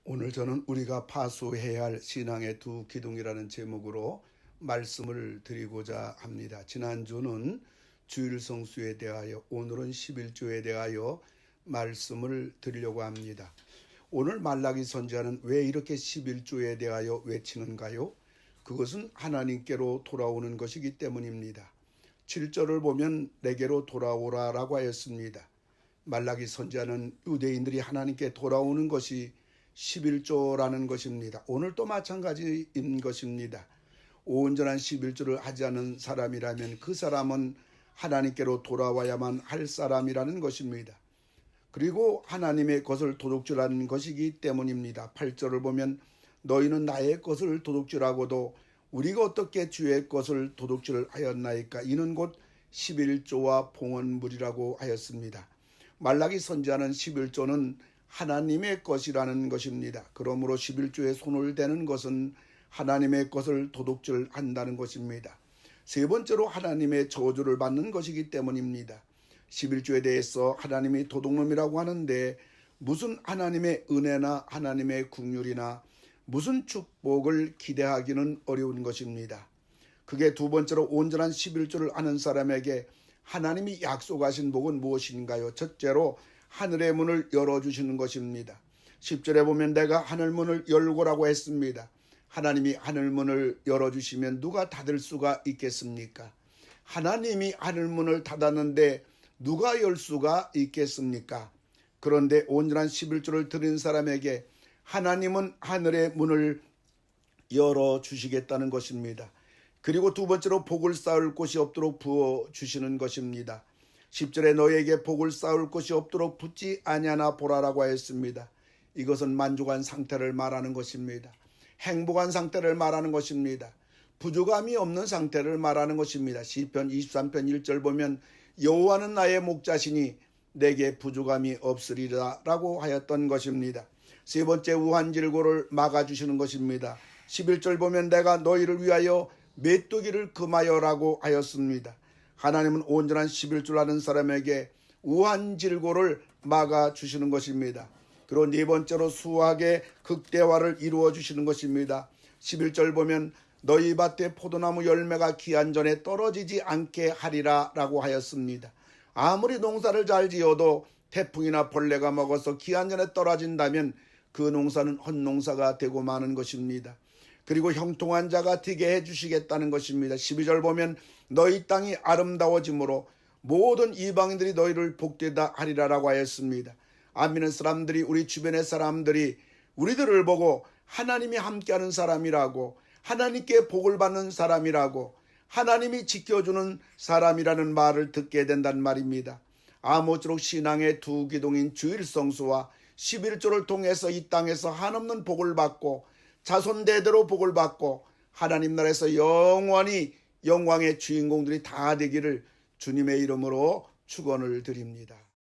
오늘 저는 우리가 파수해야 할 신앙의 두 기둥이라는 제목으로 말씀을 드리고자 합니다. 지난주는 주일 성수에 대하여, 오늘은 11조에 대하여 말씀을 드리려고 합니다. 오늘 말라기 선지자는 왜 이렇게 11조에 대하여 외치는가요? 그것은 하나님께로 돌아오는 것이기 때문입니다. 7절을 보면 내게로 돌아오라 라고 하였습니다. 말라기 선지자는 유대인들이 하나님께 돌아오는 것이 11조라는 것입니다. 오늘도 마찬가지인 것입니다. 온전한 11조를 하지 않은 사람이라면 그 사람은 하나님께로 돌아와야만 할 사람이라는 것입니다. 그리고 하나님의 것을 도둑질하는 것이기 때문입니다. 8절을 보면 너희는 나의 것을 도둑질하고도 우리가 어떻게 주의 것을 도둑질하였나이까. 이는 곧 11조와 봉헌물이라고 하였습니다. 말라기 선지자는 11조는 하나님의 것이라는 것입니다. 그러므로 11조에 손을 대는 것은 하나님의 것을 도둑질한다는 것입니다. 세 번째로 하나님의 저주를 받는 것이기 때문입니다. 11조에 대해서 하나님이 도둑놈이라고 하는데 무슨 하나님의 은혜나 하나님의 긍휼이나 무슨 축복을 기대하기는 어려운 것입니다. 그게 두 번째로 온전한 11조를 아는 사람에게 하나님이 약속하신 복은 무엇인가요? 첫째로 하늘의 문을 열어주시는 것입니다. 10절에 보면 내가 하늘문을 열고라고 했습니다. 하나님이 하늘문을 열어주시면 누가 닫을 수가 있겠습니까? 하나님이 하늘문을 닫았는데 누가 열 수가 있겠습니까? 그런데 온전한 11조를 드린 사람에게 하나님은 하늘의 문을 열어주시겠다는 것입니다. 그리고 두 번째로 복을 쌓을 곳이 없도록 부어주시는 것입니다. 10절에 너에게 복을 쌓을 곳이 없도록 붙지 아니하나 보라라고 하였습니다. 이것은 만족한 상태를 말하는 것입니다. 행복한 상태를 말하는 것입니다. 부족함이 없는 상태를 말하는 것입니다. 시편 23편 1절 보면 여호와는 나의 목자시니 내게 부족함이 없으리라 라고 하였던 것입니다. 세 번째 우환질고를 막아주시는 것입니다. 11절 보면 내가 너희를 위하여 메뚜기를 금하여라고 하였습니다. 하나님은 온전한 11조를 아는 사람에게 우환질고를 막아주시는 것입니다. 그리고 네 번째로 수확의 극대화를 이루어 주시는 것입니다. 11절 보면 너희 밭에 포도나무 열매가 기한 전에 떨어지지 않게 하리라 라고 하였습니다. 아무리 농사를 잘 지어도 태풍이나 벌레가 먹어서 기한 전에 떨어진다면 그 농사는 헛농사가 되고 마는 것입니다. 그리고 형통한 자가 되게 해주시겠다는 것입니다. 12절 보면 너희 땅이 아름다워짐으로 모든 이방인들이 너희를 복되다 하리라라고 하였습니다. 안 믿는 사람들이, 우리 주변의 사람들이 우리들을 보고 하나님이 함께하는 사람이라고, 하나님께 복을 받는 사람이라고, 하나님이 지켜주는 사람이라는 말을 듣게 된단 말입니다. 아무쪼록 신앙의 두 기둥인 주일 성수와 11조를 통해서 이 땅에서 한없는 복을 받고 자손 대대로 복을 받고 하나님 나라에서 영원히 영광의 주인공들이 다 되기를 주님의 이름으로 축원을 드립니다.